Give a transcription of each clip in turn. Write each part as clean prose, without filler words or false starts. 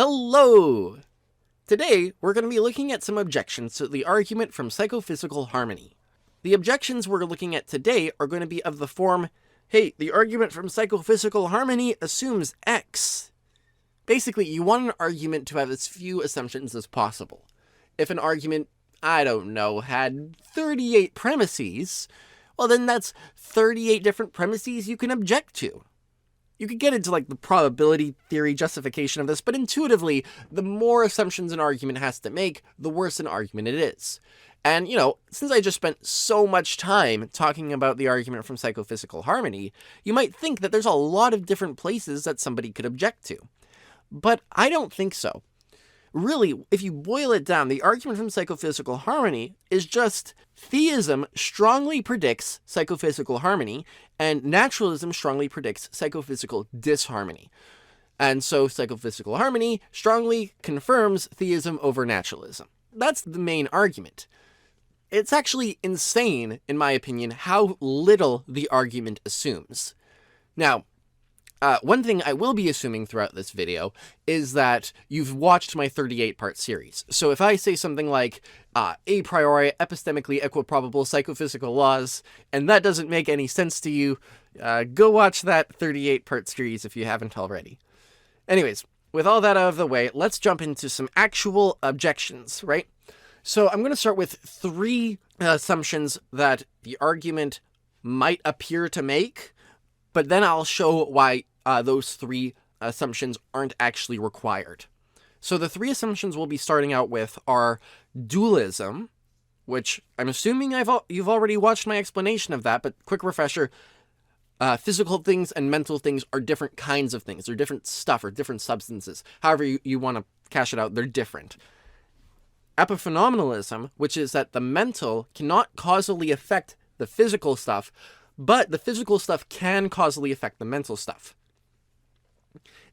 Hello! Today, we're going to be looking at some objections to the argument from psychophysical harmony. The objections we're looking at today are going to be of the form, hey, the argument from psychophysical harmony assumes X. Basically, you want an argument to have as few assumptions as possible. If an argument, I don't know, had 38 premises, well then that's 38 different premises you can object to. You could get into the probability theory justification of this, but intuitively, the more assumptions an argument has to make, the worse an argument it is. And, since I just spent so much time talking about the argument from psychophysical harmony, you might think that there's a lot of different places that somebody could object to. But I don't think so. Really, if you boil it down, the argument from psychophysical harmony is just theism strongly predicts psychophysical harmony, and naturalism strongly predicts psychophysical disharmony. And so psychophysical harmony strongly confirms theism over naturalism. That's the main argument. It's actually insane, in my opinion, how little the argument assumes. Now, one thing I will be assuming throughout this video is that you've watched my 38-part series. So if I say something like, a priori, epistemically equiprobable psychophysical laws, and that doesn't make any sense to you, go watch that 38-part series if you haven't already. Anyways, with all that out of the way, let's jump into some actual objections, right? So I'm going to start with 3 assumptions that the argument might appear to make, but then I'll show why those 3 assumptions aren't actually required. So the 3 assumptions we'll be starting out with are dualism, which I'm assuming you've already watched my explanation of that, but quick refresher, physical things and mental things are different kinds of things. They're different stuff or different substances. However you want to cash it out, they're different. Epiphenomenalism, which is that the mental cannot causally affect the physical stuff, but the physical stuff can causally affect the mental stuff.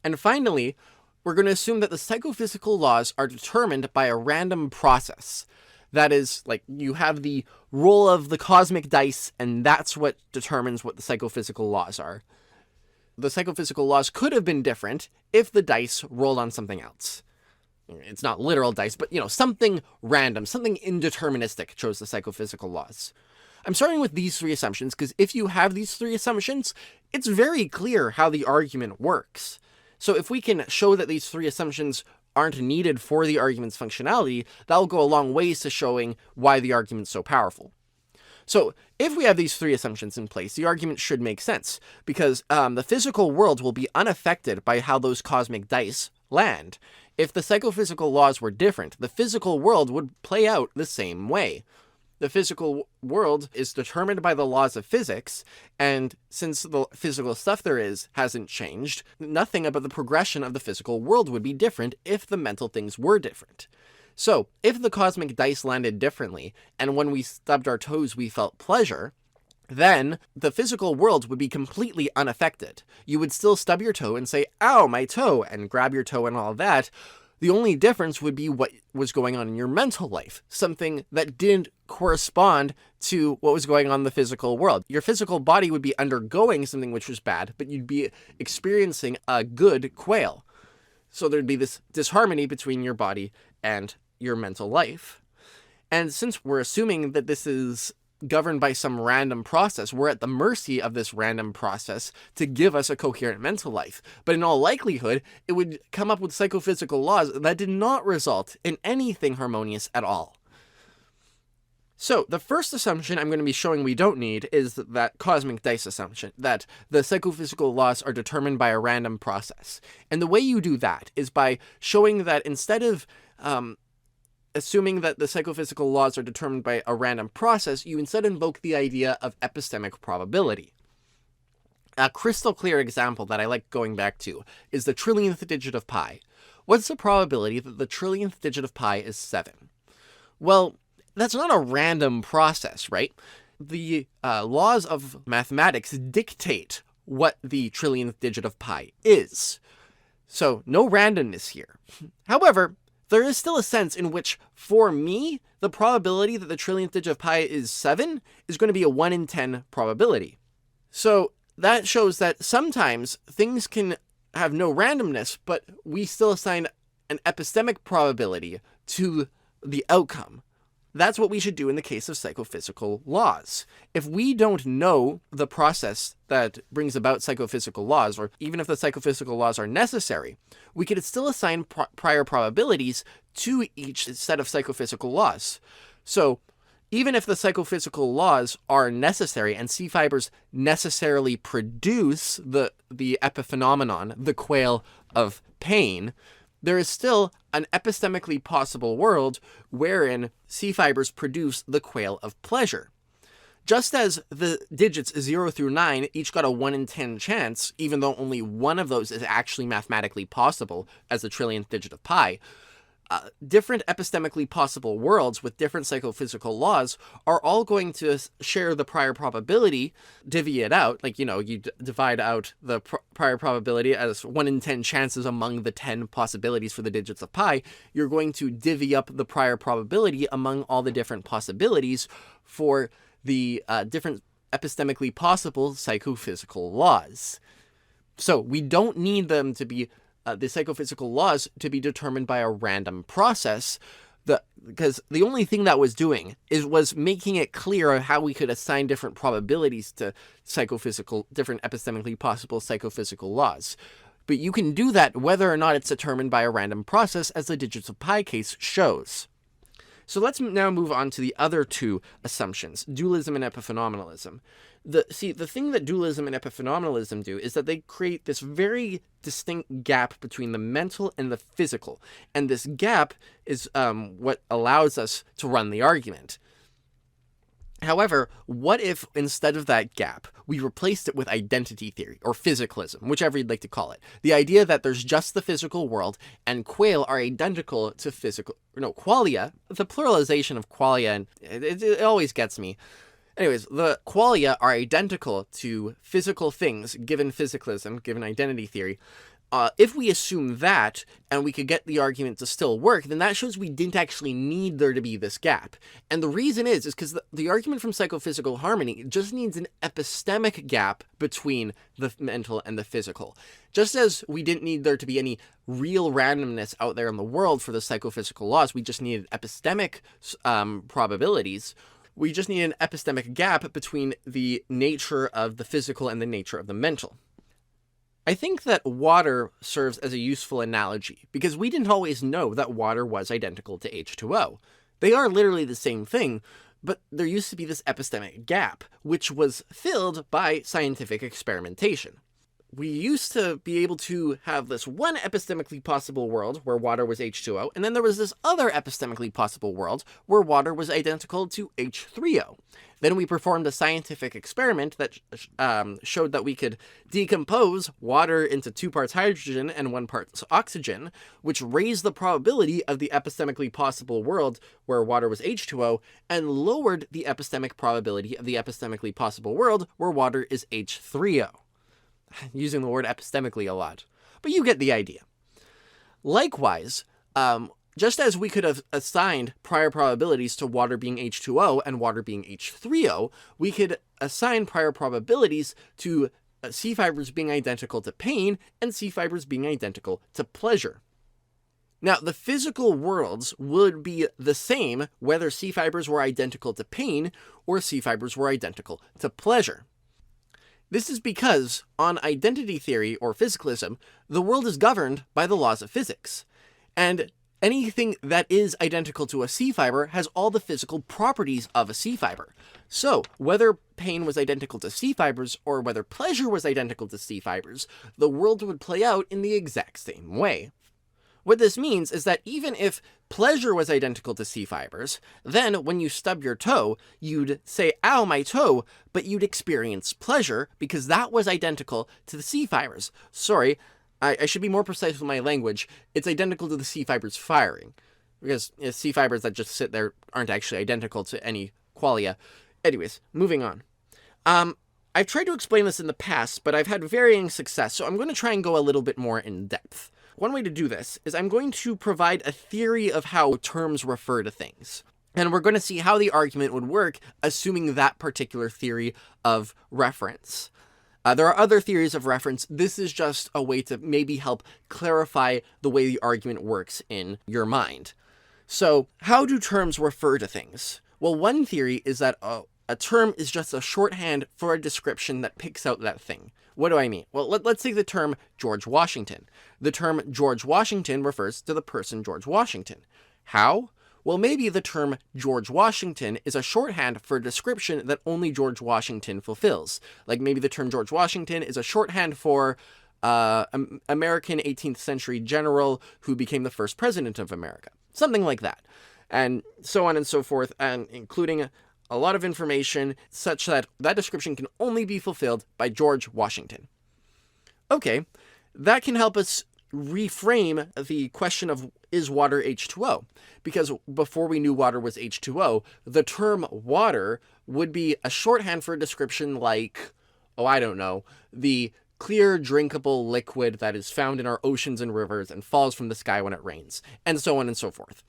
And finally, we're going to assume that the psychophysical laws are determined by a random process. That is, you have the roll of the cosmic dice, and that's what determines what the psychophysical laws are. The psychophysical laws could have been different if the dice rolled on something else. It's not literal dice, but, something random, something indeterministic chose the psychophysical laws. I'm starting with these 3 assumptions because if you have these 3 assumptions, it's very clear how the argument works. So if we can show that these 3 assumptions aren't needed for the argument's functionality, that'll go a long ways to showing why the argument's so powerful. So if we have these 3 assumptions in place, the argument should make sense, because the physical world will be unaffected by how those cosmic dice land. If the psychophysical laws were different, the physical world would play out the same way. The physical world is determined by the laws of physics, and since the physical stuff there is hasn't changed, nothing about the progression of the physical world would be different if the mental things were different. So, if the cosmic dice landed differently, and when we stubbed our toes we felt pleasure, then the physical world would be completely unaffected. You would still stub your toe and say, ow, my toe, and grab your toe and all that. The only difference would be what was going on in your mental life, something that didn't correspond to what was going on in the physical world. Your physical body would be undergoing something which was bad, but you'd be experiencing a good quail. So there'd be this disharmony between your body and your mental life. And since we're assuming that this is governed by some random process, we're at the mercy of this random process to give us a coherent mental life. But in all likelihood, it would come up with psychophysical laws that did not result in anything harmonious at all. So the first assumption I'm going to be showing we don't need is that cosmic dice assumption, that the psychophysical laws are determined by a random process. And the way you do that is by showing that instead of assuming that the psychophysical laws are determined by a random process, you instead invoke the idea of epistemic probability. A crystal clear example that I like going back to is the trillionth digit of pi. What's the probability that the trillionth digit of pi is 7? Well, that's not a random process, right? The laws of mathematics dictate what the trillionth digit of pi is. So no randomness here. However, there is still a sense in which, for me, the probability that the trillionth digit of pi is 7 is going to be a 1 in 10 probability. So that shows that sometimes things can have no randomness, but we still assign an epistemic probability to the outcome. That's what we should do in the case of psychophysical laws. If we don't know the process that brings about psychophysical laws, or even if the psychophysical laws are necessary, we could still assign prior probabilities to each set of psychophysical laws. So even if the psychophysical laws are necessary and C fibers necessarily produce the epiphenomenon, the quale of pain, there is still an epistemically possible world wherein C fibers produce the quale of pleasure. Just as the digits 0 through 9 each got a 1 in 10 chance, even though only one of those is actually mathematically possible as the trillionth digit of pi, different epistemically possible worlds with different psychophysical laws are all going to share the prior probability, divvy it out, like, you divide out the prior probability as 1 in 10 chances among the 10 possibilities for the digits of pi. You're going to divvy up the prior probability among all the different possibilities for the different epistemically possible psychophysical laws. So we don't need them to be the psychophysical laws to be determined by a random process, because the only thing that was doing was making it clear how we could assign different probabilities to different epistemically possible psychophysical laws. But you can do that whether or not it's determined by a random process, as the digits of pi case shows. So let's now move on to the other two assumptions, dualism and epiphenomenalism. The thing that dualism and epiphenomenalism do is that they create this very distinct gap between the mental and the physical. And this gap is what allows us to run the argument. However, what if instead of that gap, we replaced it with identity theory, or physicalism, whichever you'd like to call it? The idea that there's just the physical world, and quale are identical to qualia, the pluralization of qualia, and it always gets me. Anyways, the qualia are identical to physical things, given physicalism, given identity theory. If we assume that, and we could get the argument to still work, then that shows we didn't actually need there to be this gap. And the reason is because the argument from psychophysical harmony just needs an epistemic gap between the mental and the physical. Just as we didn't need there to be any real randomness out there in the world for the psychophysical laws, we just needed epistemic probabilities. We just need an epistemic gap between the nature of the physical and the nature of the mental. I think that water serves as a useful analogy because we didn't always know that water was identical to H2O. They are literally the same thing, but there used to be this epistemic gap, which was filled by scientific experimentation. We used to be able to have this one epistemically possible world where water was H2O, and then there was this other epistemically possible world where water was identical to H3O. Then we performed a scientific experiment that showed that we could decompose water into 2 parts hydrogen and 1 part oxygen, which raised the probability of the epistemically possible world where water was H2O and lowered the epistemic probability of the epistemically possible world where water is H3O. Using the word epistemically a lot, but you get the idea. Likewise, just as we could have assigned prior probabilities to water being H2O and water being H3O, we could assign prior probabilities to C fibers being identical to pain and C fibers being identical to pleasure. Now, the physical worlds would be the same whether C fibers were identical to pain or C fibers were identical to pleasure. This is because, on identity theory or physicalism, the world is governed by the laws of physics. And anything that is identical to a C fiber has all the physical properties of a C fiber. So, whether pain was identical to C fibers or whether pleasure was identical to C fibers, the world would play out in the exact same way. What this means is that even if pleasure was identical to C fibers, then when you stub your toe, you'd say, ow, my toe, but you'd experience pleasure because that was identical to the C fibers. Sorry, I should be more precise with my language. It's identical to the C fibers firing, because C fibers that just sit there aren't actually identical to any qualia. Anyways, moving on. I've tried to explain this in the past, but I've had varying success, so I'm going to try and go a little bit more in depth. One way to do this is I'm going to provide a theory of how terms refer to things. And we're going to see how the argument would work, assuming that particular theory of reference. There are other theories of reference. This is just a way to maybe help clarify the way the argument works in your mind. So, how do terms refer to things? Well, one theory is that a term is just a shorthand for a description that picks out that thing. What do I mean? Well, let's take the term George Washington. The term George Washington refers to the person George Washington. How? Well, maybe the term George Washington is a shorthand for a description that only George Washington fulfills. Like maybe the term George Washington is a shorthand for American 18th century general who became the first president of America. Something like that. And so on and so forth, and including a lot of information such that that description can only be fulfilled by George Washington. Okay, that can help us reframe the question of, is water H2O? Because before we knew water was H2O, the term water would be a shorthand for a description like, I don't know, the clear, drinkable liquid that is found in our oceans and rivers and falls from the sky when it rains, and so on and so forth.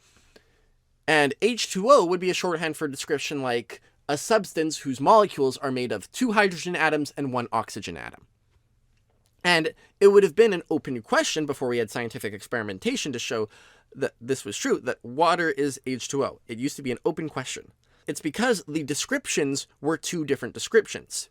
And H2O would be a shorthand for a description like a substance whose molecules are made of 2 hydrogen atoms and 1 oxygen atom. And it would have been an open question before we had scientific experimentation to show that this was true, that water is H2O. It used to be an open question. It's because the descriptions were 2 different descriptions.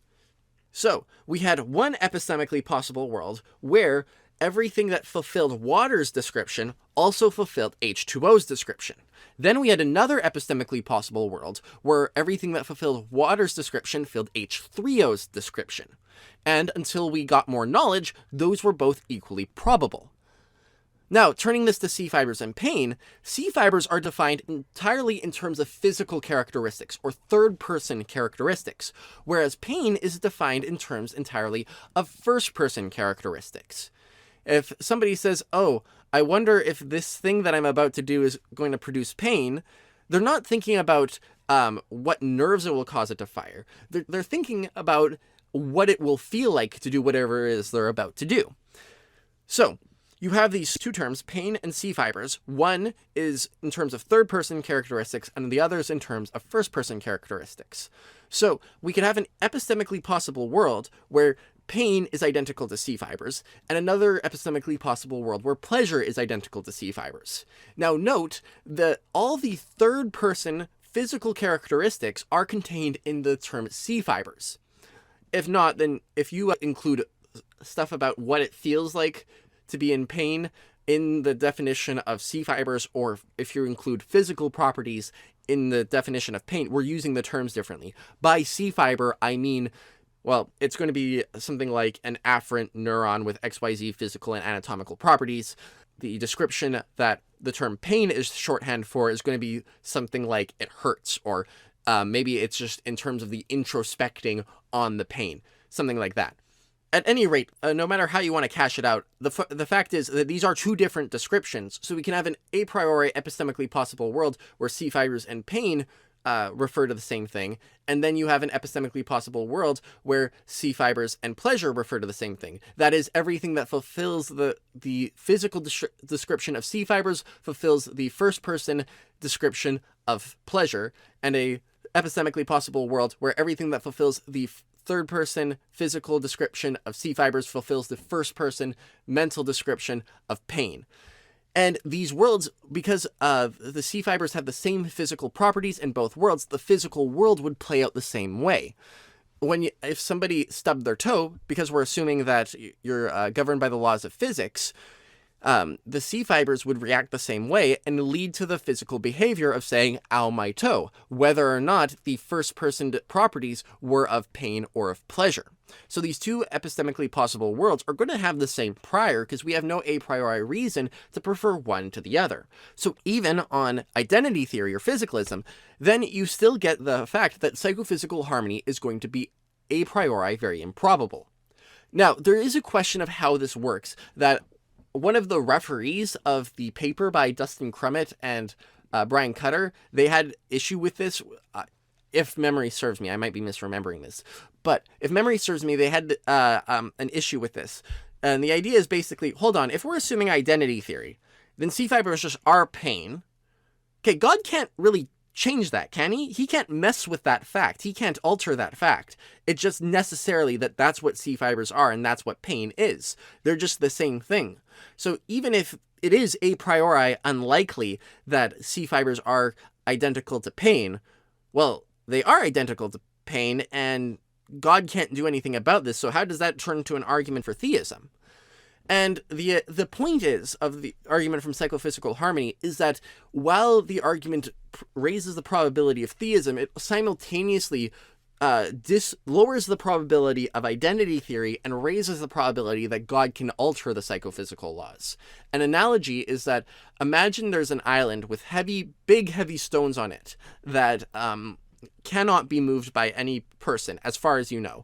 So we had one epistemically possible world where everything that fulfilled water's description also fulfilled H2O's description. Then we had another epistemically possible world where everything that fulfilled water's description filled H3O's description. And until we got more knowledge, those were both equally probable. Now, turning this to C fibers and pain, C fibers are defined entirely in terms of physical characteristics, or third-person characteristics, whereas pain is defined in terms entirely of first-person characteristics. If somebody says, I wonder if this thing that I'm about to do is going to produce pain, they're not thinking about what nerves it will cause it to fire. They're thinking about what it will feel like to do whatever it is they're about to do. So, you have these 2 terms, pain and C fibers. One is in terms of third-person characteristics, and the other is in terms of first-person characteristics. So, we could have an epistemically possible world where pain is identical to C fibers, and another epistemically possible world where pleasure is identical to C fibers. Now, note that all the third-person physical characteristics are contained in the term C fibers. If not, then if you include stuff about what it feels like to be in pain in the definition of C fibers, or if you include physical properties in the definition of pain, we're using the terms differently. By C fiber, I mean, well, it's going to be something like an afferent neuron with XYZ physical and anatomical properties. The description that the term pain is shorthand for is going to be something like it hurts, or maybe it's just in terms of the introspecting on the pain, something like that. At any rate, no matter how you want to cash it out, the fact is that these are 2 different descriptions, so we can have an a priori epistemically possible world where C fibers and pain refer to the same thing, and then you have an epistemically possible world where C fibers and pleasure refer to the same thing. That is, everything that fulfills the physical description of C fibers fulfills the first-person description of pleasure, and a epistemically possible world where everything that fulfills the third-person physical description of C fibers fulfills the first-person mental description of pain. And these worlds, because the C fibers have the same physical properties in both worlds, the physical world would play out the same way. If somebody stubbed their toe, because we're assuming that you're governed by the laws of physics, the C fibers would react the same way and lead to the physical behavior of saying, ow, my toe, whether or not the first-person properties were of pain or of pleasure. So these 2 epistemically possible worlds are going to have the same prior because we have no a priori reason to prefer one to the other. So even on identity theory or physicalism, then you still get the fact that psychophysical harmony is going to be a priori very improbable. Now, there is a question of how this works that one of the referees of the paper by Dustin Crummett and Brian Cutter, they had issue with this. If memory serves me, I might be misremembering this. But if memory serves me, they had an issue with this. And the idea is basically, hold on, if we're assuming identity theory, then C fibers just are pain. Okay, God can't really change that, can he? He can't mess with that fact. He can't alter that fact. It's just necessarily that that's what C fibers are and that's what pain is. They're just the same thing. So even if it is a priori unlikely that C fibers are identical to pain, well, they are identical to pain, and God can't do anything about this, so how does that turn into an argument for theism? And the point is, of the argument from psychophysical harmony, is that while the argument raises the probability of theism, it simultaneously lowers the probability of identity theory and raises the probability that God can alter the psychophysical laws. An analogy is that imagine there's an island with big heavy stones on it that cannot be moved by any person, as far as you know.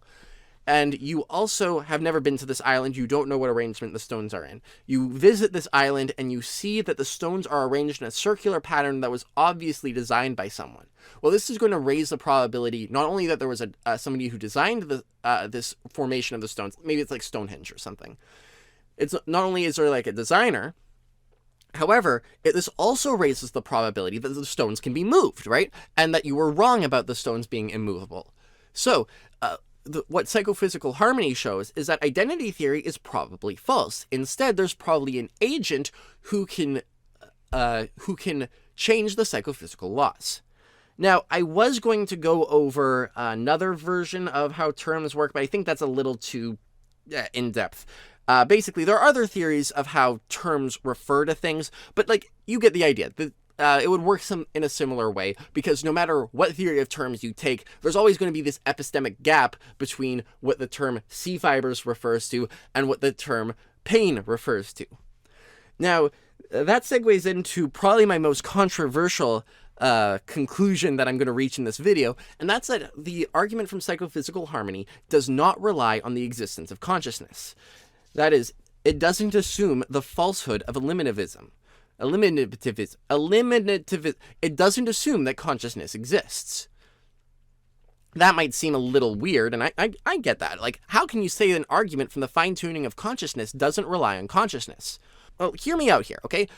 And you also have never been to this island. You don't know what arrangement the stones are in. You visit this island and you see that the stones are arranged in a circular pattern that was obviously designed by someone. Well, this is going to raise the probability not only that there was somebody who designed this formation of the stones. Maybe it's like Stonehenge or something. It's not only is there like a designer, however, this also raises the probability that the stones can be moved, right? And that you were wrong about the stones being immovable. So, what psychophysical harmony shows is that identity theory is probably false. Instead, there's probably an agent who can change the psychophysical laws. Now, I was going to go over another version of how terms work, but I think that's a little too in-depth. Basically, there are other theories of how terms refer to things, but like you get the idea. It would work in a similar way, because no matter what theory of terms you take, there's always going to be this epistemic gap between what the term C fibers refers to and what the term pain refers to. Now, that segues into probably my most controversial conclusion that I'm going to reach in this video, and that's that the argument from psychophysical harmony does not rely on the existence of consciousness. That is, it doesn't assume the falsehood of eliminativism. It doesn't assume that consciousness exists. That might seem a little weird, and I get that. Like, how can you say an argument from the fine-tuning of consciousness doesn't rely on consciousness? Well, hear me out here, okay?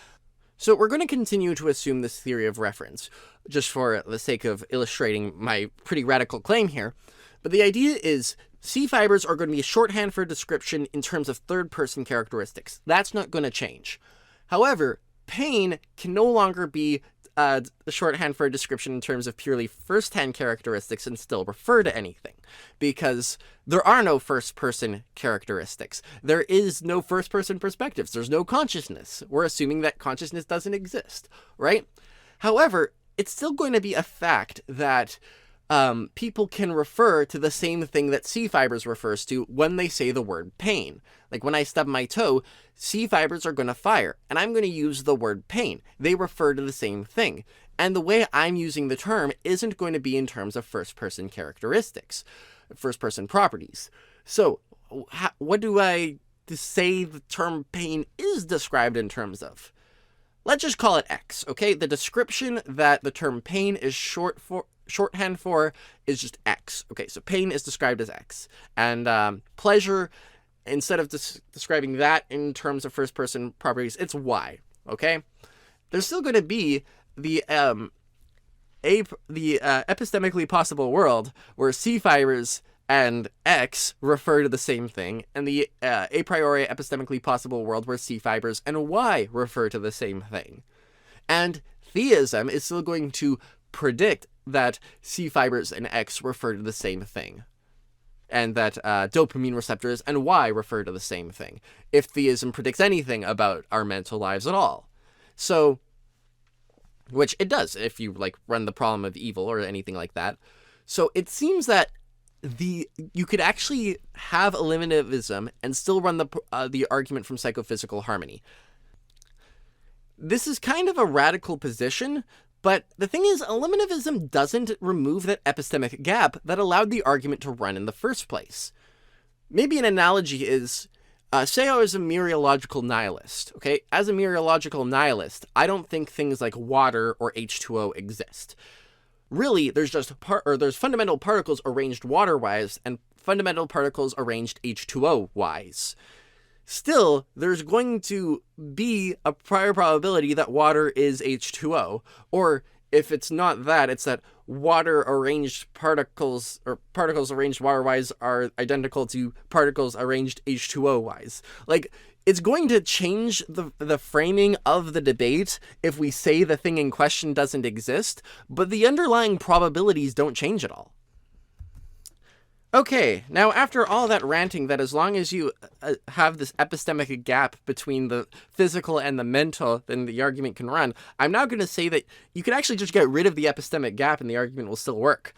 So we're going to continue to assume this theory of reference, just for the sake of illustrating my pretty radical claim here. But the idea is C fibers are going to be a shorthand for a description in terms of third-person characteristics. That's not going to change. However, pain can no longer be a shorthand for a description in terms of purely first-hand characteristics and still refer to anything, because there are no first-person characteristics. There is no first-person perspectives. There's no consciousness. We're assuming that consciousness doesn't exist, right? However, it's still going to be a fact that people can refer to the same thing that C fibers refers to when they say the word pain. Like when I stub my toe, C fibers are going to fire, and I'm going to use the word pain. They refer to the same thing. And the way I'm using the term isn't going to be in terms of first-person characteristics, first-person properties. So what do I say the term pain is described in terms of? Let's just call it X, okay? The description that the term pain is shorthand for is just X. Okay, so pain is described as X. And pleasure, instead of describing that in terms of first-person properties, it's Y, okay? There's still going to be the epistemically possible world where C fibers and X refer to the same thing, and the a priori epistemically possible world where C fibers and Y refer to the same thing. And theism is still going to predict that C fibers and X refer to the same thing, and that dopamine receptors and Y refer to the same thing, if theism predicts anything about our mental lives at all. So, which it does if you like run the problem of evil or anything like that. So it seems that you could actually have eliminativism and still run the argument from psychophysical harmony. This is kind of a radical position, but the thing is, eliminativism doesn't remove that epistemic gap that allowed the argument to run in the first place. Maybe an analogy is, say I was a mereological nihilist, okay? As a mereological nihilist, I don't think things like water or H2O exist. Really, there's just there's fundamental particles arranged water-wise and fundamental particles arranged H2O-wise. Still, there's going to be a prior probability that water is H2O, or if it's not that, it's that water arranged particles, or particles arranged water-wise, are identical to particles arranged H2O-wise. Like, it's going to change the framing of the debate if we say the thing in question doesn't exist, but the underlying probabilities don't change at all. Okay, now after all that ranting that as long as you have this epistemic gap between the physical and the mental, then the argument can run, I'm now going to say that you can actually just get rid of the epistemic gap and the argument will still work.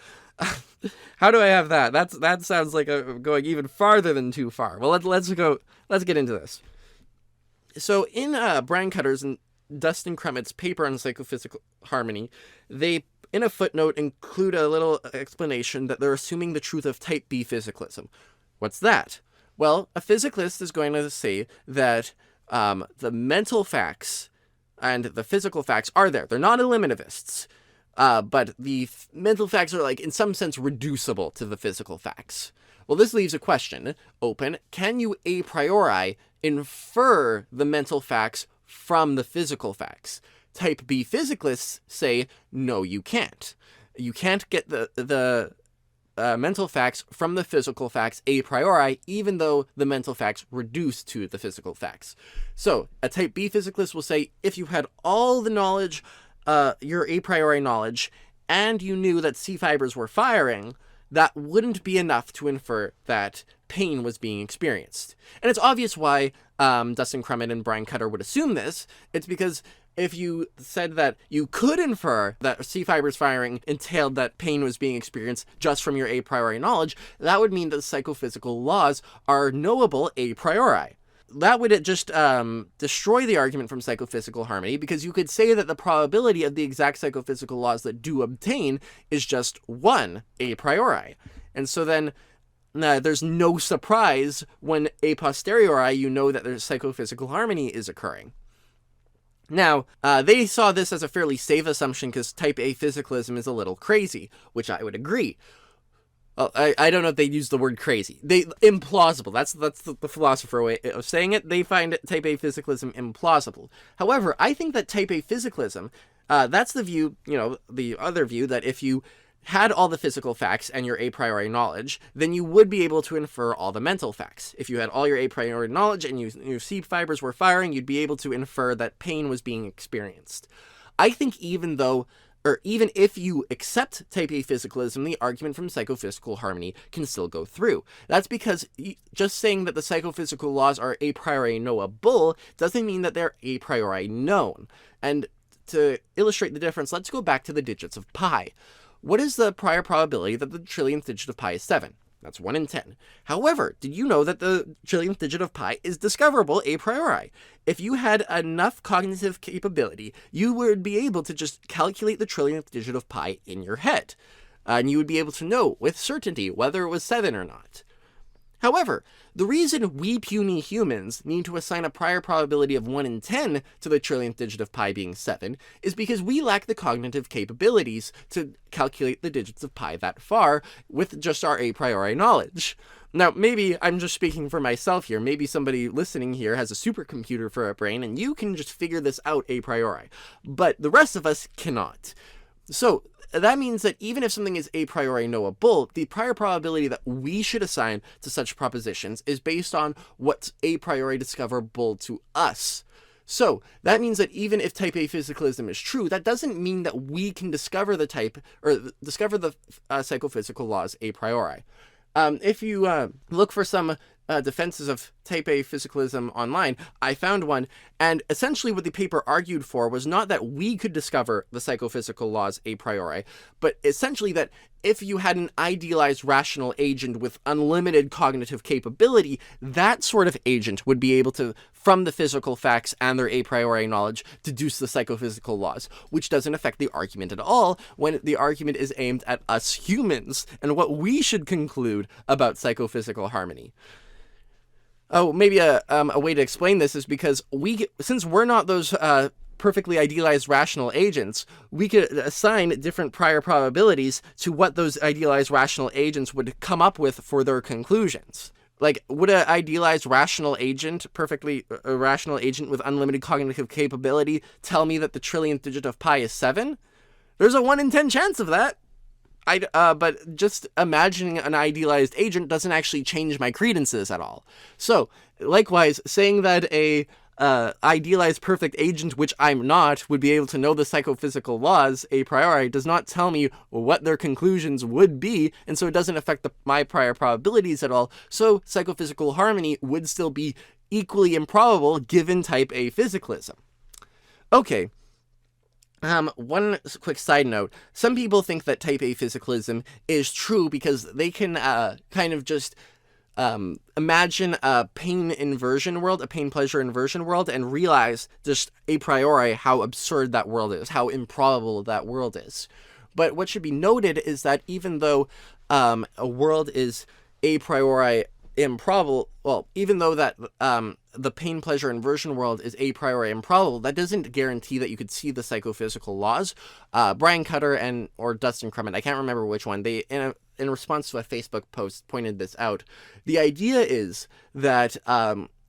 How do I have that? That sounds like going even farther than too far. Well, let's get into this. So in Brandcutter's and Dustin Crumit's paper on psychophysical harmony, they, in a footnote, include a little explanation that they're assuming the truth of type B physicalism. What's that? Well, a physicalist is going to say that the mental facts and the physical facts are there. They're not eliminativists, but the mental facts are, like, in some sense reducible to the physical facts. Well, this leaves a question open. Can you a priori infer the mental facts from the physical facts? Type B physicalists say, no, you can't. You can't get the mental facts from the physical facts a priori, even though the mental facts reduce to the physical facts. So a type B physicalist will say, if you had all the knowledge, your a priori knowledge, and you knew that C fibers were firing, that wouldn't be enough to infer that pain was being experienced. And it's obvious why Dustin Crumit and Brian Cutter would assume this. It's because if you said that you could infer that C fibers firing entailed that pain was being experienced just from your a priori knowledge, that would mean that psychophysical laws are knowable a priori. That would just destroy the argument from psychophysical harmony, because you could say that the probability of the exact psychophysical laws that do obtain is just 1 a priori. And so then there's no surprise when a posteriori you know that there's psychophysical harmony is occurring. Now, they saw this as a fairly safe assumption because type A physicalism is a little crazy, which I would agree. Well, I don't know if they use the word crazy. Implausible. That's the philosopher way of saying it. They find type A physicalism implausible. However, I think that type A physicalism, that's the view, the other view, that if you had all the physical facts and your a priori knowledge, then you would be able to infer all the mental facts. If you had all your a priori knowledge and your C fibers were firing, you'd be able to infer that pain was being experienced. I think even if you accept type A physicalism, the argument from psychophysical harmony can still go through. That's because just saying that the psychophysical laws are a priori knowable doesn't mean that they're a priori known. And to illustrate the difference, let's go back to the digits of pi. What is the prior probability that the trillionth digit of pi is 7? That's 1 in 10. However, did you know that the trillionth digit of pi is discoverable a priori? If you had enough cognitive capability, you would be able to just calculate the trillionth digit of pi in your head. And you would be able to know with certainty whether it was 7 or not. However, the reason we puny humans need to assign a prior probability of 1 in 10 to the trillionth digit of pi being 7 is because we lack the cognitive capabilities to calculate the digits of pi that far with just our a priori knowledge. Now, maybe I'm just speaking for myself here. Maybe somebody listening here has a supercomputer for a brain and you can just figure this out a priori. But the rest of us cannot. So that means that even if something is a priori knowable, the prior probability that we should assign to such propositions is based on what's a priori discoverable to us. So that means that even if type A physicalism is true, that doesn't mean that we can discover the psychophysical laws a priori. If you look for some defenses of type A physicalism online, I found one, and essentially what the paper argued for was not that we could discover the psychophysical laws a priori, but essentially that if you had an idealized rational agent with unlimited cognitive capability, that sort of agent would be able to, from the physical facts and their a priori knowledge, deduce the psychophysical laws, which doesn't affect the argument at all when the argument is aimed at us humans and what we should conclude about psychophysical harmony. Oh, maybe a way to explain this is because since we're not those perfectly idealized rational agents, we could assign different prior probabilities to what those idealized rational agents would come up with for their conclusions. Like, would an idealized rational agent, a rational agent with unlimited cognitive capability, tell me that the trillionth digit of pi is 7? There's a 1 in 10 chance of that. But just imagining an idealized agent doesn't actually change my credences at all. So, likewise, saying that a idealized perfect agent, which I'm not, would be able to know the psychophysical laws a priori does not tell me what their conclusions would be, and so it doesn't affect my prior probabilities at all. So, psychophysical harmony would still be equally improbable given type A physicalism. Okay. One quick side note. Some people think that type A physicalism is true because they can kind of just imagine a pain inversion world, a pain-pleasure inversion world, and realize just a priori how absurd that world is, how improbable that world is. But what should be noted is that even though a world is a priori improbable, well, even though that the pain-pleasure inversion world is a priori improbable, that doesn't guarantee that you could see the psychophysical laws. Brian Cutter or Dustin Crummett, I can't remember which one, they in response to a Facebook post pointed this out. The idea is that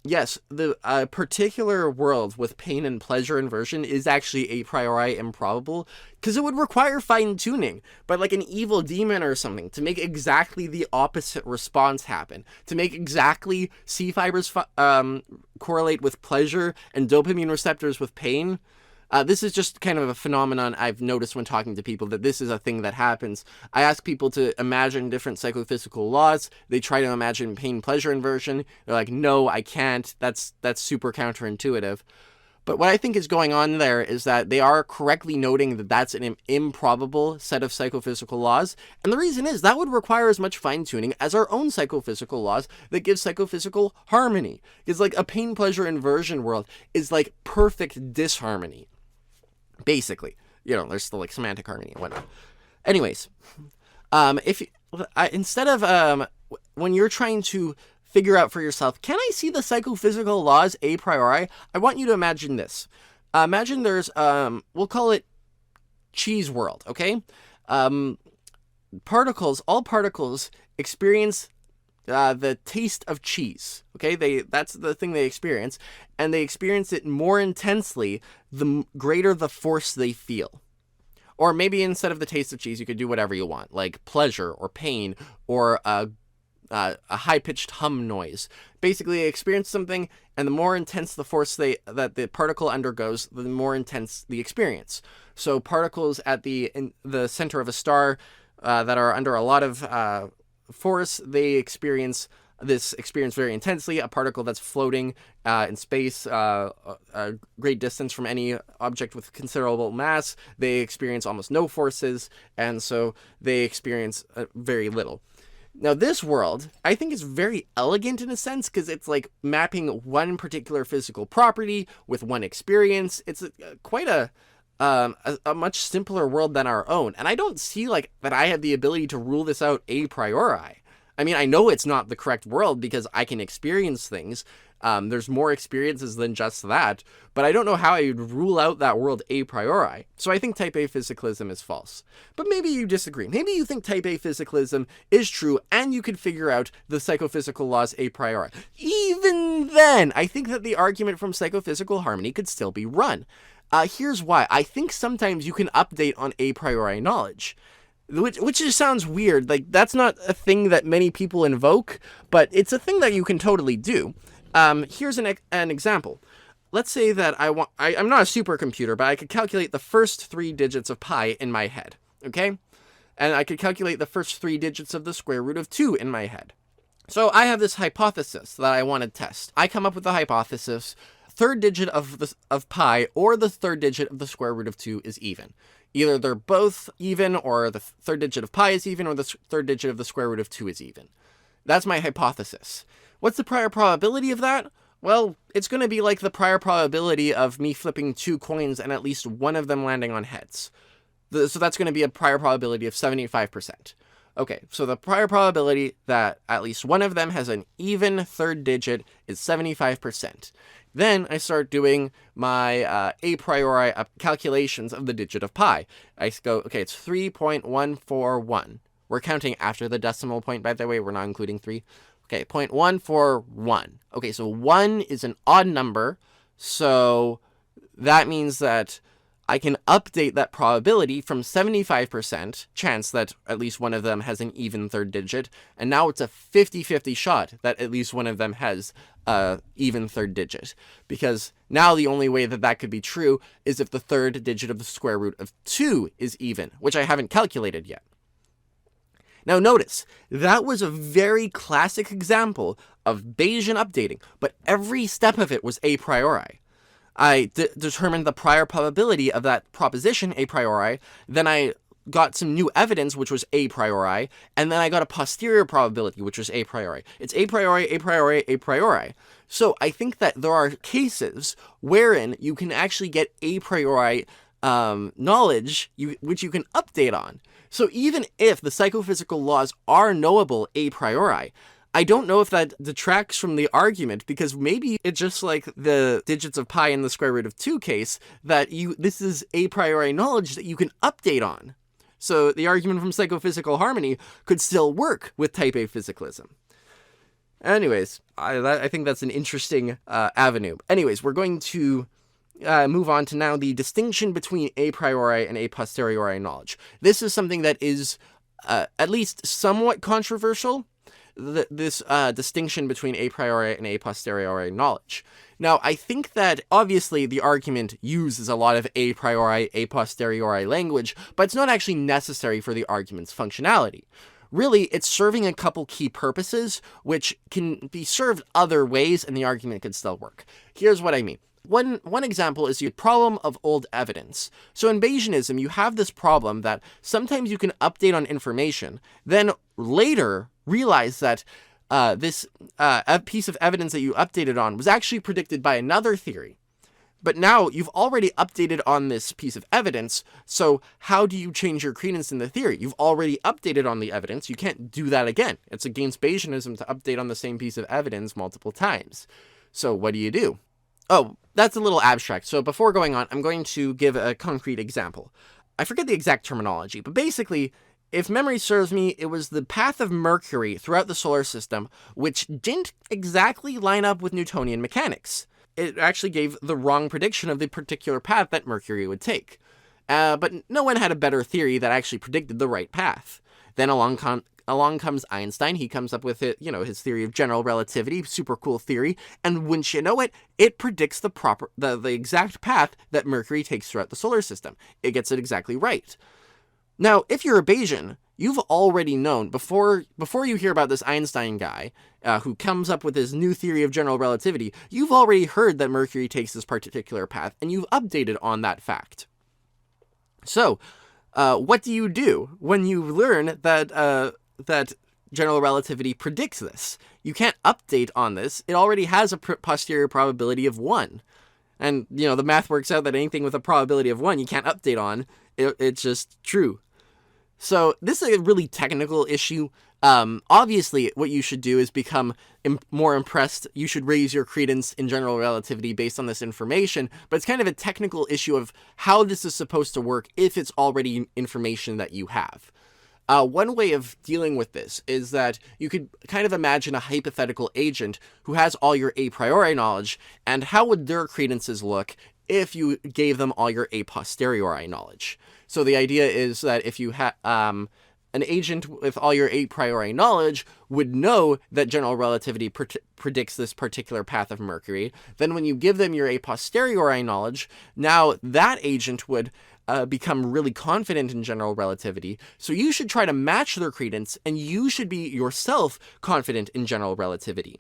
yes, the particular world with pain and pleasure inversion is actually a priori improbable because it would require fine-tuning by like an evil demon or something to make exactly the opposite response happen, to make exactly C fibers correlate with pleasure and dopamine receptors with pain. This is just kind of a phenomenon I've noticed when talking to people, that this is a thing that happens. I ask people to imagine different psychophysical laws. They try to imagine pain-pleasure inversion. They're like, no, I can't. That's super counterintuitive. But what I think is going on there is that they are correctly noting that that's an improbable set of psychophysical laws. And the reason is that would require as much fine-tuning as our own psychophysical laws that give psychophysical harmony. It's like a pain-pleasure inversion world is like perfect disharmony. Basically, there's still like semantic harmony and whatnot. Anyways, instead of when you're trying to figure out for yourself, can I see the psychophysical laws a priori? I want you to imagine this. Imagine there's we'll call it cheese world. Okay, all particles experience the taste of cheese. Okay, that's the thing they experience, and they experience it more intensely the greater the force they feel. Or maybe instead of the taste of cheese, you could do whatever you want, like pleasure or pain or a high-pitched hum noise. Basically, they experience something, and the more intense the force that the particle undergoes, the more intense the experience. So particles at in the center of a star that are under a lot of force, they experience very intensely. A particle that's floating in space a great distance from any object with considerable mass, they experience almost no forces, and so they experience very little. Now, this world, I think, is very elegant in a sense because it's like mapping one particular physical property with one experience. It's quite a much simpler world than our own. And I don't see like that I have the ability to rule this out a priori. I mean, I know it's not the correct world because I can experience things. There's more experiences than just that, but I don't know how I would rule out that world a priori. So I think type A physicalism is false. But maybe you disagree. Maybe you think type A physicalism is true and you could figure out the psychophysical laws a priori. Even then, I think that the argument from psychophysical harmony could still be run. Here's why. I think sometimes you can update on a priori knowledge. Which just sounds weird. Like, that's not a thing that many people invoke, but it's a thing that you can totally do. Here's an example. Let's say that I'm not a supercomputer, but I could calculate the first 3 digits of pi in my head, okay? And I could calculate the first 3 digits of the square root of 2 in my head. So I have this hypothesis that I want to test. I come up with the hypothesis, third digit of pi or the third digit of the square root of 2 is even. Either they're both even, or the third digit of pi is even, or the third digit of the square root of 2 is even. That's my hypothesis. What's the prior probability of that? Well, it's going to be like the prior probability of me flipping 2 coins and at least one of them landing on heads. So that's going to be a prior probability of 75%. Okay, so the prior probability that at least one of them has an even third digit is 75%. Then I start doing my a priori calculations of the digit of pi. I go, okay, it's 3.141. We're counting after the decimal point, by the way. We're not including 3. Okay, 0.141. Okay, so 1 is an odd number, so that means that I can update that probability from 75% chance that at least one of them has an even third digit, and now it's a 50-50 shot that at least one of them has a even third digit. Because now the only way that that could be true is if the third digit of the square root of 2 is even, which I haven't calculated yet. Now notice, that was a very classic example of Bayesian updating, but every step of it was a priori. I determined the prior probability of that proposition a priori, then I got some new evidence, which was a priori, and then I got a posterior probability, which was a priori. It's a priori, a priori, a priori. So I think that there are cases wherein you can actually get a priori knowledge which you can update on. So even if the psychophysical laws are knowable a priori, I don't know if that detracts from the argument, because maybe it's just like the digits of pi in the square root of 2 case, that this is a priori knowledge that you can update on. So the argument from psychophysical harmony could still work with type A physicalism. Anyways, I think that's an interesting avenue. Anyways, we're going to move on to now the distinction between a priori and a posteriori knowledge. This is something that is at least somewhat controversial, this distinction between a priori and a posteriori knowledge. Now, I think that obviously the argument uses a lot of a priori, a posteriori language, but it's not actually necessary for the argument's functionality. Really, it's serving a couple key purposes, which can be served other ways, and the argument could still work. Here's what I mean. One example is the problem of old evidence. So in Bayesianism, you have this problem that sometimes you can update on information, then later realize that this piece of evidence that you updated on was actually predicted by another theory. But now you've already updated on this piece of evidence, so how do you change your credence in the theory? You've already updated on the evidence, you can't do that again. It's against Bayesianism to update on the same piece of evidence multiple times. So what do? Oh, that's a little abstract, so before going on, I'm going to give a concrete example. I forget the exact terminology, but basically, if memory serves me, it was the path of Mercury throughout the solar system, which didn't exactly line up with Newtonian mechanics. It actually gave the wrong prediction of the particular path that Mercury would take. But no one had a better theory that actually predicted the right path. Then along comes Einstein. He comes up with his theory of general relativity, super cool theory, and wouldn't you know it, it predicts the exact path that Mercury takes throughout the solar system. It gets it exactly right. Now, if you're a Bayesian, you've already known, before you hear about this Einstein guy who comes up with his new theory of general relativity, you've already heard that Mercury takes this particular path, and you've updated on that fact. So, what do you do when you learn that general relativity predicts this? You can't update on this. It already has a posterior probability of 1. And, the math works out that anything with a probability of 1 you can't update on. It's just true. So this is a really technical issue. Obviously, what you should do is become more impressed. You should raise your credence in general relativity based on this information, but it's kind of a technical issue of how this is supposed to work if it's already information that you have. One way of dealing with this is that you could kind of imagine a hypothetical agent who has all your a priori knowledge, and how would their credences look if you gave them all your a posteriori knowledge. So the idea is that if you have an agent with all your a priori knowledge would know that general relativity predicts this particular path of Mercury, then when you give them your a posteriori knowledge, now that agent would become really confident in general relativity, so you should try to match their credence, and you should be yourself confident in general relativity.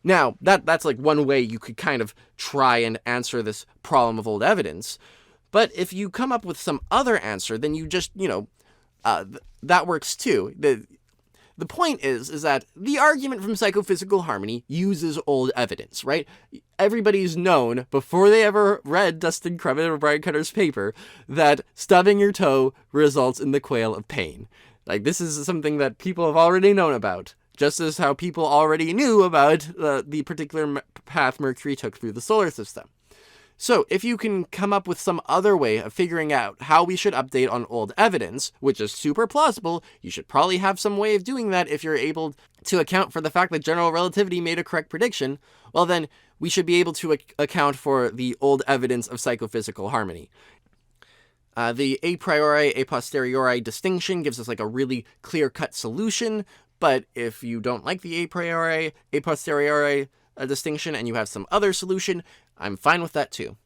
Now, that's like one way you could kind of try and answer this problem of old evidence. But if you come up with some other answer, then you just, that works too. The point is that the argument from psychophysical harmony uses old evidence, right? Everybody's known, before they ever read Dustin Crummett or Brian Cutter's paper, that stubbing your toe results in the quail of pain. Like, this is something that people have already known about, just as how people already knew about the particular path Mercury took through the solar system. So if you can come up with some other way of figuring out how we should update on old evidence, which is super plausible, you should probably have some way of doing that if you're able to account for the fact that general relativity made a correct prediction, well then we should be able to account for the old evidence of psychophysical harmony. The a priori, a posteriori distinction gives us like a really clear-cut solution, but if you don't like the a priori, a posteriori distinction and you have some other solution, I'm fine with that too.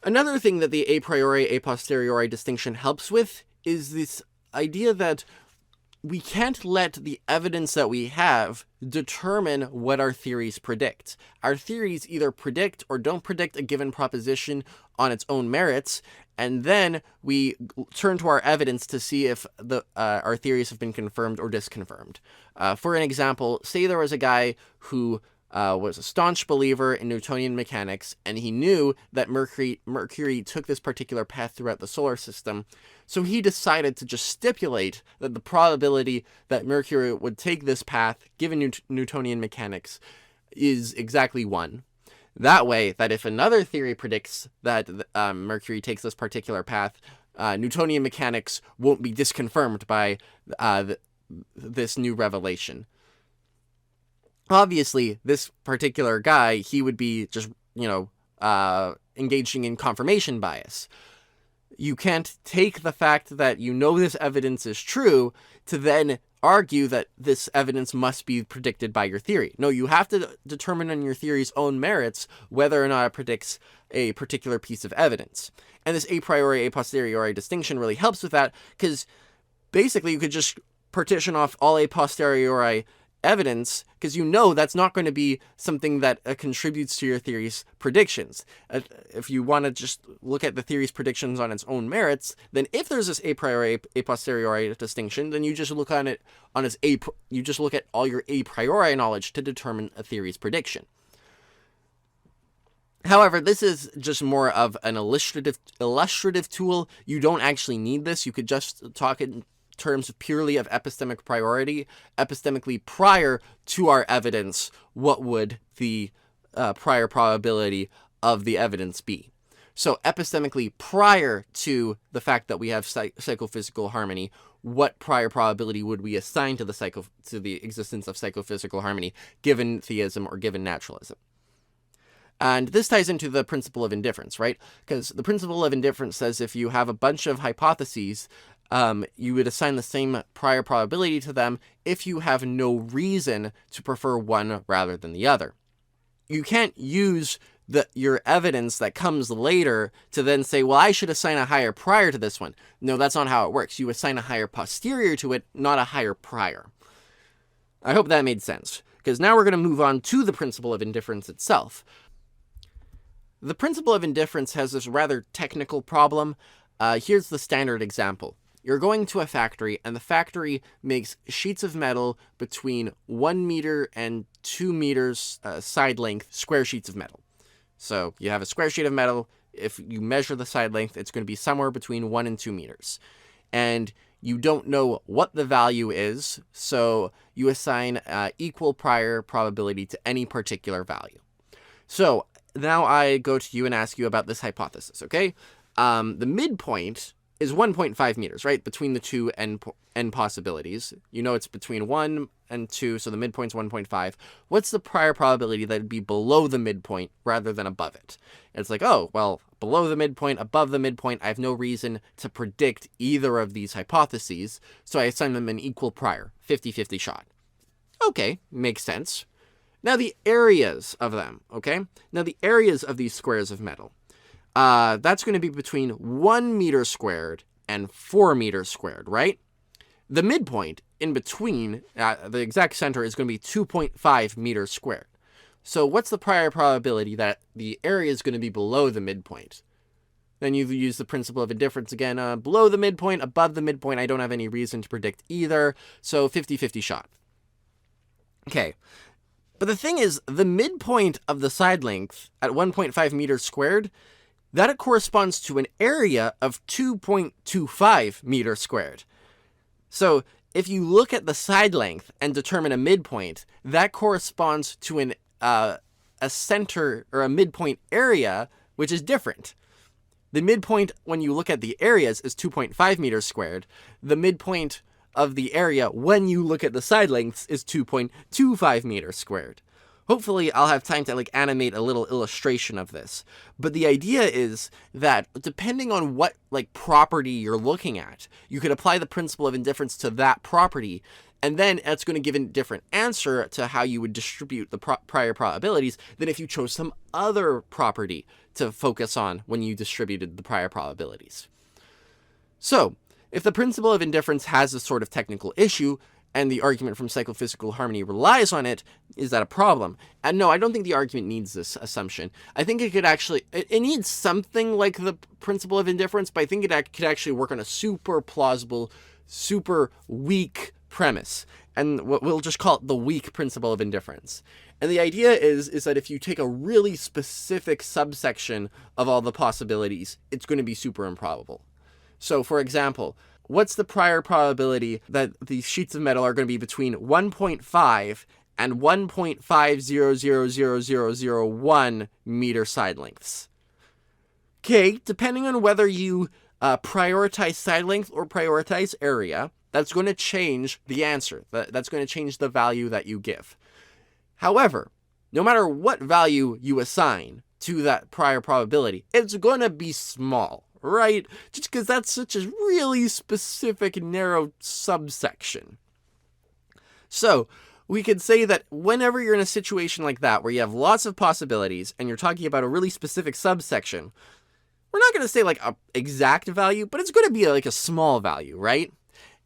Another thing that the a priori, a posteriori distinction helps with is this idea that we can't let the evidence that we have determine what our theories predict. Our theories either predict or don't predict a given proposition on its own merits, and then we turn to our evidence to see if our theories have been confirmed or disconfirmed. For an example, say there was a guy who was a staunch believer in Newtonian mechanics, and he knew that Mercury took this particular path throughout the solar system, so he decided to just stipulate that the probability that Mercury would take this path, given Newtonian mechanics, is exactly 1. That way, that if another theory predicts that Mercury takes this particular path, Newtonian mechanics won't be disconfirmed by this new revelation. Obviously, this particular guy, he would be just, engaging in confirmation bias. You can't take the fact that you know this evidence is true to then argue that this evidence must be predicted by your theory. No, you have to determine on your theory's own merits whether or not it predicts a particular piece of evidence. And this a priori, a posteriori distinction really helps with that, because basically you could just partition off all a posteriori evidence, because you know that's not going to be something that contributes to your theory's predictions. If you want to just look at the theory's predictions on its own merits, then if there's this a priori, a posteriori distinction, then you just look on it on its you just look at all your a priori knowledge to determine a theory's prediction. However, this is just more of an illustrative tool. You don't actually need this. You could just talk in terms purely of epistemic priority. Epistemically prior to our evidence, what would the prior probability of the evidence be? So epistemically prior to the fact that we have psychophysical harmony, what prior probability would we assign to the existence of psychophysical harmony given theism or given naturalism? And this ties into the principle of indifference, right? Because the principle of indifference says if you have a bunch of hypotheses, you would assign the same prior probability to them if you have no reason to prefer one rather than the other. You can't use your evidence that comes later to then say, well, I should assign a higher prior to this one. No, that's not how it works. You assign a higher posterior to it, not a higher prior. I hope that made sense, because now we're going to move on to the principle of indifference itself. The principle of indifference has this rather technical problem. Here's the standard example. You're going to a factory, and the factory makes sheets of metal between 1 meter and 2 meters side length, square sheets of metal. So you have a square sheet of metal. If you measure the side length, it's going to be somewhere between 1 and 2 meters. And you don't know what the value is, so you assign equal prior probability to any particular value. So now I go to you and ask you about this hypothesis, okay? The midpoint is 1.5 meters, right? Between the two end possibilities. You know it's between 1 and 2, so the midpoint's 1.5. What's the prior probability that it'd be below the midpoint rather than above it? And it's like, oh, well, below the midpoint, above the midpoint, I have no reason to predict either of these hypotheses, so I assign them an equal prior, 50-50 shot. Okay, makes sense. Now the areas of them, okay? Now the areas of these squares of metal. That's going to be between 1 meter squared and 4 meters squared, right? The midpoint in between, the exact center, is going to be 2.5 meters squared. So what's the prior probability that the area is going to be below the midpoint? Then you use the principle of indifference again. Below the midpoint, above the midpoint, I don't have any reason to predict either. So 50-50 shot. Okay. But the thing is, the midpoint of the side length at 1.5 meters squared, that it corresponds to an area of 2.25 meters squared. So if you look at the side length and determine a midpoint, that corresponds to a center or a midpoint area, which is different. The midpoint, when you look at the areas, is 2.5 meters squared. The midpoint of the area, when you look at the side lengths, is 2.25 meters squared. Hopefully I'll have time to like animate a little illustration of this. But the idea is that depending on what like property you're looking at, you could apply the principle of indifference to that property, and then it's going to give a different answer to how you would distribute the prior probabilities than if you chose some other property to focus on when you distributed the prior probabilities. So, if the principle of indifference has a sort of technical issue, and the argument from psychophysical harmony relies on it, is that a problem? And no, I don't think the argument needs this assumption. I think it could actually, it needs something like the principle of indifference, but I think it could actually work on a super plausible, super weak premise. And we'll just call it the weak principle of indifference. And the idea is that if you take a really specific subsection of all the possibilities, it's going to be super improbable. So, for example, what's the prior probability that these sheets of metal are going to be between 1.5 and 1.50000001 meter side lengths? Okay, depending on whether you prioritize side length or prioritize area, that's going to change the answer. That's going to change the value that you give. However, no matter what value you assign to that prior probability, it's going to be small, right? Just because that's such a really specific, narrow subsection. So, we could say that whenever you're in a situation like that, where you have lots of possibilities, and you're talking about a really specific subsection, we're not going to say like an exact value, but it's going to be like a small value, right?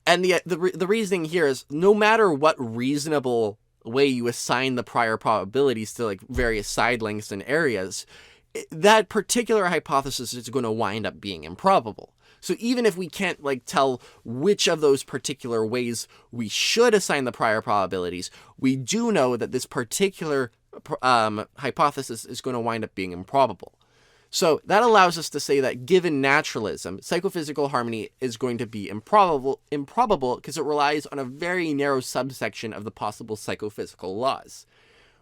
And the reasoning here is no matter what reasonable way you assign the prior probabilities to like various side lengths and areas, that particular hypothesis is going to wind up being improbable. So even if we can't like tell which of those particular ways we should assign the prior probabilities, we do know that this particular hypothesis is going to wind up being improbable. So that allows us to say that given naturalism, psychophysical harmony is going to be improbable because it relies on a very narrow subsection of the possible psychophysical laws.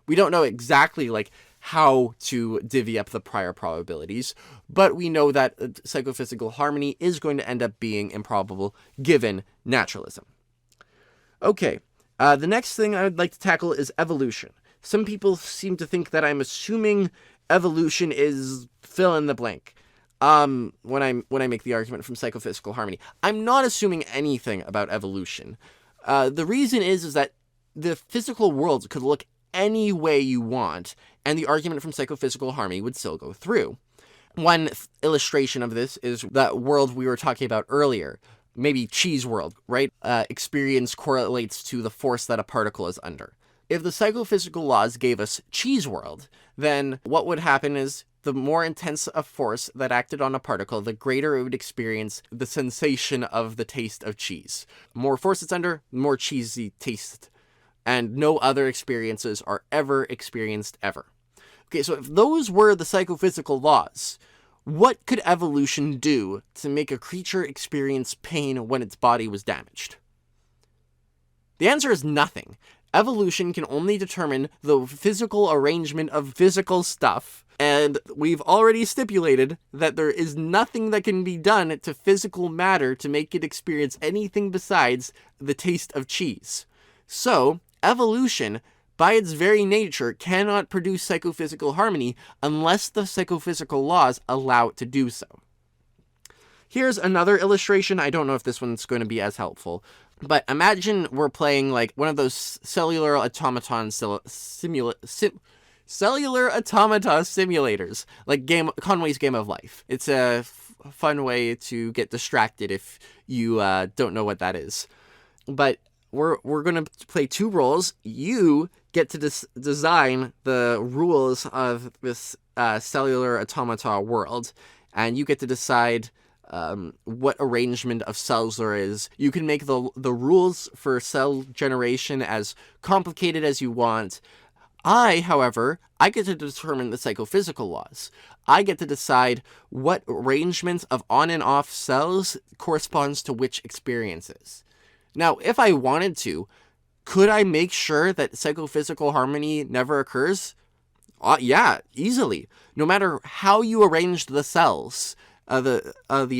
We don't know exactly like how to divvy up the prior probabilities, but we know that psychophysical harmony is going to end up being improbable given naturalism. Okay, the next thing I would like to tackle is evolution. Some people seem to think that I'm assuming evolution is fill in the blank when I make the argument from psychophysical harmony. I'm not assuming anything about evolution. The reason is that the physical world could look any way you want, and the argument from psychophysical harmony would still go through. One illustration of this is that world we were talking about earlier, maybe cheese world, right? Experience correlates to the force that a particle is under. If the psychophysical laws gave us cheese world, then what would happen is the more intense a force that acted on a particle, the greater it would experience the sensation of the taste of cheese. More force it's under, more cheesy taste. And no other experiences are ever experienced ever. Okay, so if those were the psychophysical laws, what could evolution do to make a creature experience pain when its body was damaged? The answer is nothing. Evolution can only determine the physical arrangement of physical stuff, and we've already stipulated that there is nothing that can be done to physical matter to make it experience anything besides the taste of cheese. So, evolution, by its very nature, cannot produce psychophysical harmony unless the psychophysical laws allow it to do so. Here's another illustration. I don't know if this one's going to be as helpful, but imagine we're playing like one of those cellular automaton simulators, like Conway's Game of Life. It's a fun way to get distracted if you don't know what that is. But we're going to play two roles. You get to design the rules of this cellular automata world, and you get to decide what arrangement of cells there is. You can make the rules for cell generation as complicated as you want. However, I get to determine the psychophysical laws. I get to decide what arrangements of on and off cells corresponds to which experiences. Now, if I wanted to, could I make sure that psychophysical harmony never occurs? Yeah, easily. No matter how you arranged the cells, the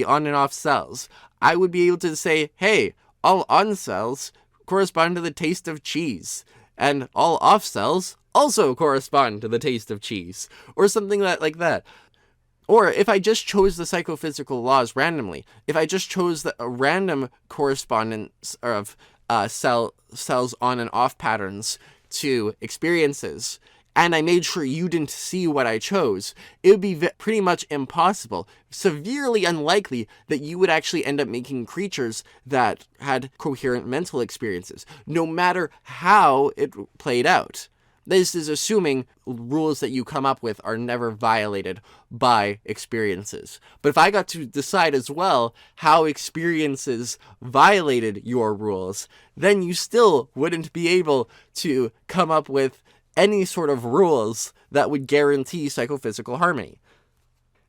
on and off cells, I would be able to say, hey, all on cells correspond to the taste of cheese. and all off cells also correspond to the taste of cheese, or something like that. Or if I just chose the psychophysical laws randomly, if I just chose a random correspondence of cells on and off patterns to experiences, and I made sure you didn't see what I chose, it would be pretty much impossible, severely unlikely, that you would actually end up making creatures that had coherent mental experiences, no matter how it played out. This is assuming rules that you come up with are never violated by experiences. But if I got to decide as well how experiences violated your rules, then you still wouldn't be able to come up with any sort of rules that would guarantee psychophysical harmony.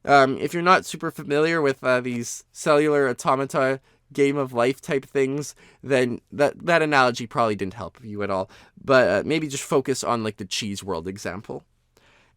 If you're not super familiar with these cellular automata game of life type things, then that analogy probably didn't help you at all. But maybe just focus on like the cheese world example.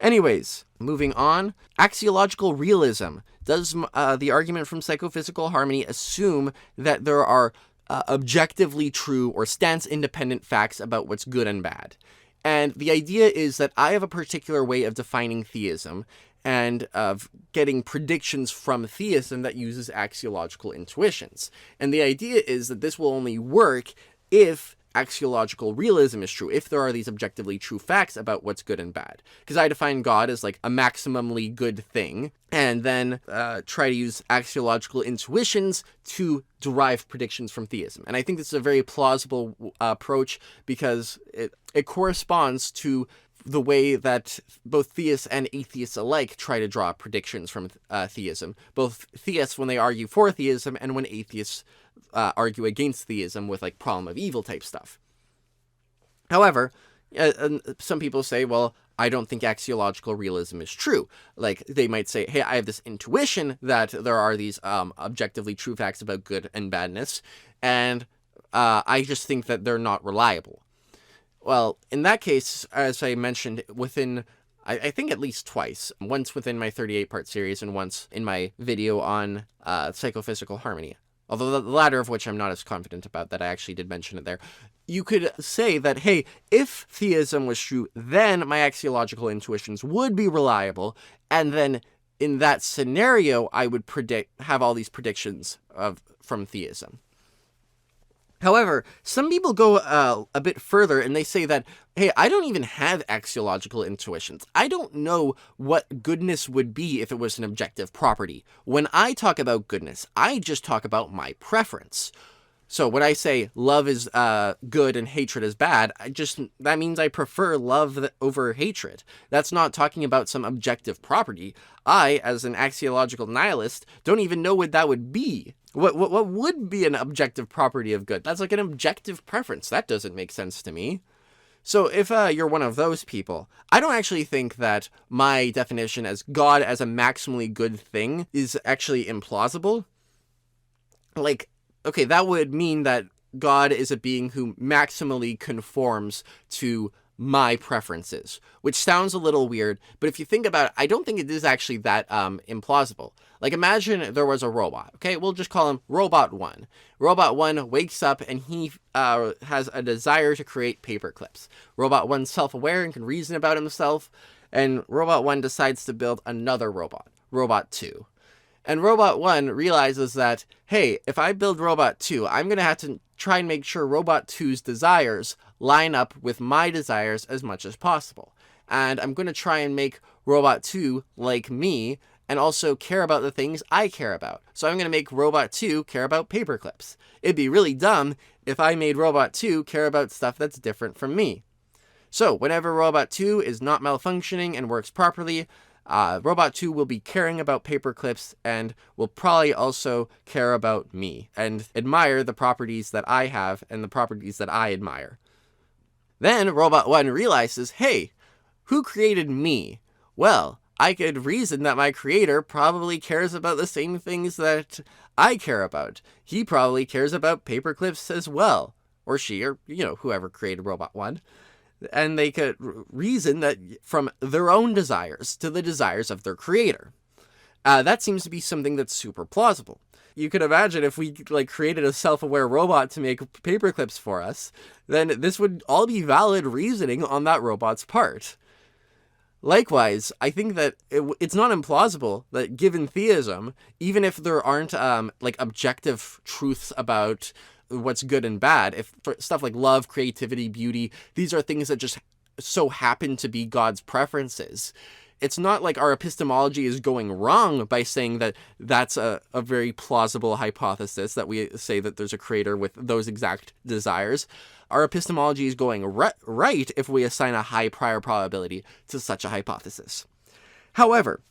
Anyways, moving on. Axiological realism. Does the argument from psychophysical harmony assume that there are objectively true or stance-independent facts about what's good and bad? And the idea is that I have a particular way of defining theism and of getting predictions from theism that uses axiological intuitions. And the idea is that this will only work if axiological realism is true, if there are these objectively true facts about what's good and bad. Because I define God as like a maximally good thing, and then try to use axiological intuitions to derive predictions from theism. And I think this is a very plausible approach because it corresponds to the way that both theists and atheists alike try to draw predictions from theism. Both theists when they argue for theism, and when atheists argue against theism with like problem of evil type stuff. However, some people say, well, I don't think axiological realism is true. Like, they might say, hey, I have this intuition that there are these objectively true facts about good and badness, and I just think that they're not reliable. Well, in that case, as I mentioned, within, I think at least twice, once within my 38-part series and once in my video on psychophysical harmony, although the latter of which I'm not as confident about, that I actually did mention it there, you could say that, hey, if theism was true, then my axiological intuitions would be reliable, and then in that scenario, I would have all these predictions from theism. However, some people go a bit further and they say that, hey, I don't even have axiological intuitions. I don't know what goodness would be if it was an objective property. When I talk about goodness, I just talk about my preference. So when I say love is good and hatred is bad, that means I prefer love over hatred. That's not talking about some objective property. I, as an axiological nihilist, don't even know what that would be. What would be an objective property of good? That's like an objective preference. That doesn't make sense to me. So if you're one of those people, I don't actually think that my definition as God as a maximally good thing is actually implausible. Like, okay, that would mean that God is a being who maximally conforms to my preferences, which sounds a little weird, but if you think about it, I don't think it is actually that implausible. Like, imagine there was a robot, okay? We'll just call him Robot 1. Robot 1 wakes up and he has a desire to create paper clips. Robot 1's self-aware and can reason about himself, and Robot 1 decides to build another robot, Robot 2. And Robot 1 realizes that, hey, if I build Robot 2, I'm going to have to try and make sure Robot 2's desires line up with my desires as much as possible. And I'm going to try and make Robot 2 like me and also care about the things I care about. So I'm going to make Robot 2 care about paper clips. It'd be really dumb if I made Robot 2 care about stuff that's different from me. So whenever Robot 2 is not malfunctioning and works properly, Robot 2 will be caring about paper clips and will probably also care about me and admire the properties that I have and the properties that I admire. Then Robot 1 realizes, hey, who created me? Well, I could reason that my creator probably cares about the same things that I care about. He probably cares about paper clips as well. Or she, or, whoever created Robot 1. And they could reason that from their own desires to the desires of their creator. That seems to be something that's super plausible. you can imagine if we like created a self-aware robot to make paper clips for us, then this would all be valid reasoning on that robot's part. Likewise, I think that it's not implausible that given theism, even if there aren't like objective truths about what's good and bad, if for stuff like love, creativity, beauty, these are things that just so happen to be God's preferences. It's not like our epistemology is going wrong by saying that that's a very plausible hypothesis, that we say that there's a creator with those exact desires. Our epistemology is going right if we assign a high prior probability to such a hypothesis. However,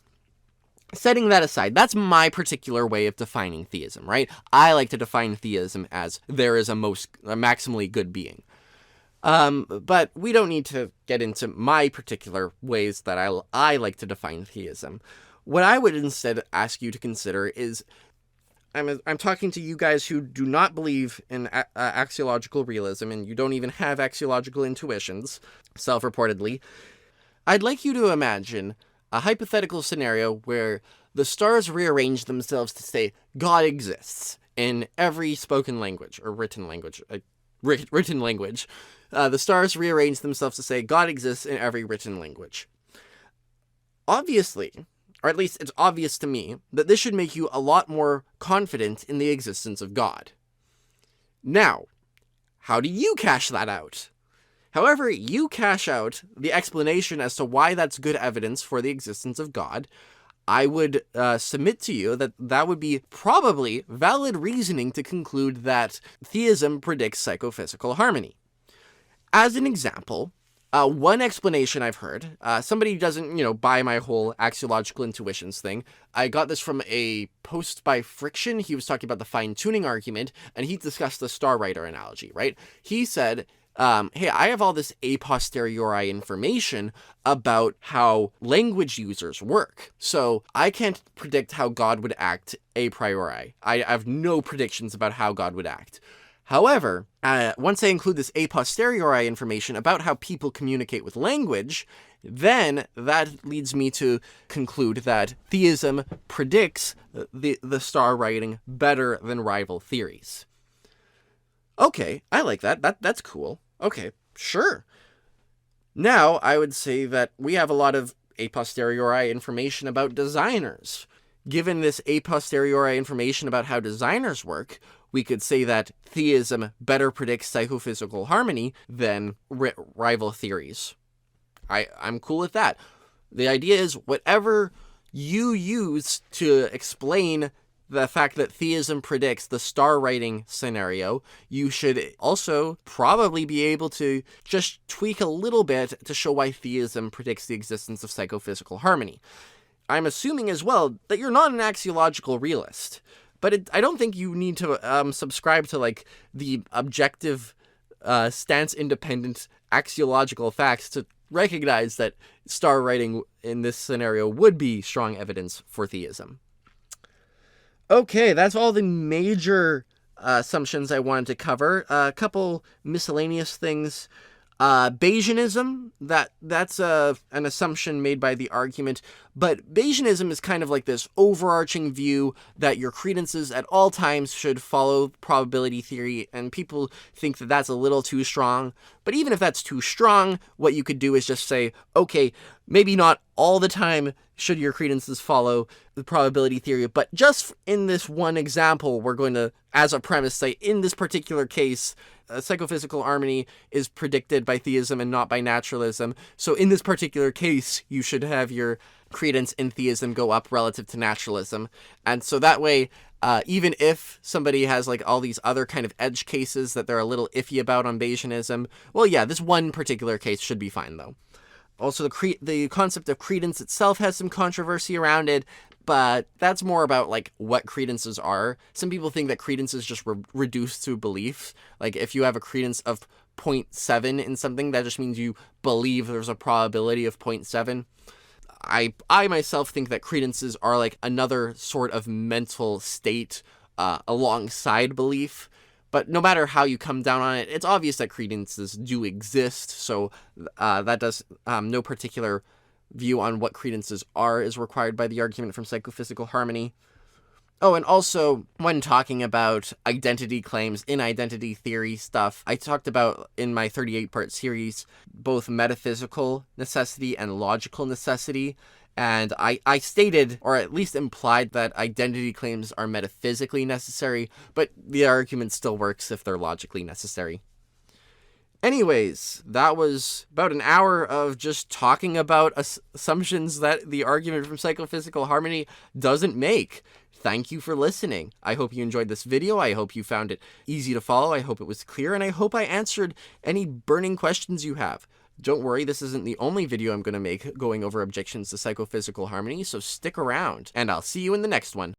setting that aside, that's my particular way of defining theism, right? I like to define theism as there is a maximally good being. But we don't need to get into my particular ways that I like to define theism. What I would instead ask you to consider is, I'm talking to you guys who do not believe in axiological realism, and you don't even have axiological intuitions, self-reportedly. I'd like you to imagine a hypothetical scenario where the stars rearrange themselves to say God exists in every spoken language, or written language. Written language. The stars rearrange themselves to say God exists in every written language. Obviously, or at least it's obvious to me, that this should make you a lot more confident in the existence of God. Now, how do you cash that out? However you cash out the explanation as to why that's good evidence for the existence of God, I would submit to you that that would be probably valid reasoning to conclude that theism predicts psychophysical harmony. As an example, one explanation I've heard, somebody doesn't, buy my whole axiological intuitions thing. I got this from a post by Friction. He was talking about the fine-tuning argument, and he discussed the star writer analogy, right? He said, hey, I have all this a posteriori information about how language users work. So I can't predict how God would act a priori. I have no predictions about how God would act. However, once I include this a posteriori information about how people communicate with language, then that leads me to conclude that theism predicts the star writing better than rival theories. Okay, I like that. That's cool. Okay, sure. Now, I would say that we have a lot of a posteriori information about designers. Given this a posteriori information about how designers work, we could say that theism better predicts psychophysical harmony than rival theories. I'm cool with that. The idea is whatever you use to explain the fact that theism predicts the star writing scenario, you should also probably be able to just tweak a little bit to show why theism predicts the existence of psychophysical harmony. I'm assuming as well that you're not an axiological realist, but I don't think you need to subscribe to like the objective, stance-independent axiological facts to recognize that star writing in this scenario would be strong evidence for theism. Okay, that's all the major assumptions I wanted to cover. A couple miscellaneous things. Bayesianism, that's an assumption made by the argument, but Bayesianism is kind of like this overarching view that your credences at all times should follow probability theory, and people think that that's a little too strong. But even if that's too strong, what you could do is just say, okay, maybe not all the time should your credences follow the probability theory, but just in this one example, we're going to, as a premise, say in this particular case, psychophysical harmony is predicted by theism and not by naturalism. So in this particular case, you should have your credence in theism go up relative to naturalism. And so that way, even if somebody has like all these other kind of edge cases that they're a little iffy about on Bayesianism, well, yeah, this one particular case should be fine though. Also, the concept of credence itself has some controversy around it, but that's more about like what credences are. Some people think that credence is just reduced to belief. Like if you have a credence of 0.7 in something, that just means you believe there's a probability of 0.7. I myself think that credences are like another sort of mental state alongside belief. But no matter how you come down on it, it's obvious that credences do exist. So that does no particular view on what credences are is required by the argument from psychophysical harmony. Oh, and also, when talking about identity claims in identity theory stuff, I talked about in my 38-part series both metaphysical necessity and logical necessity. And I stated, or at least implied, that identity claims are metaphysically necessary, but the argument still works if they're logically necessary. Anyways, that was about an hour of just talking about assumptions that the argument from psychophysical harmony doesn't make. Thank you for listening. I hope you enjoyed this video. I hope you found it easy to follow. I hope it was clear, and I hope I answered any burning questions you have. Don't worry, this isn't the only video I'm going to make going over objections to psychophysical harmony, so stick around, and I'll see you in the next one.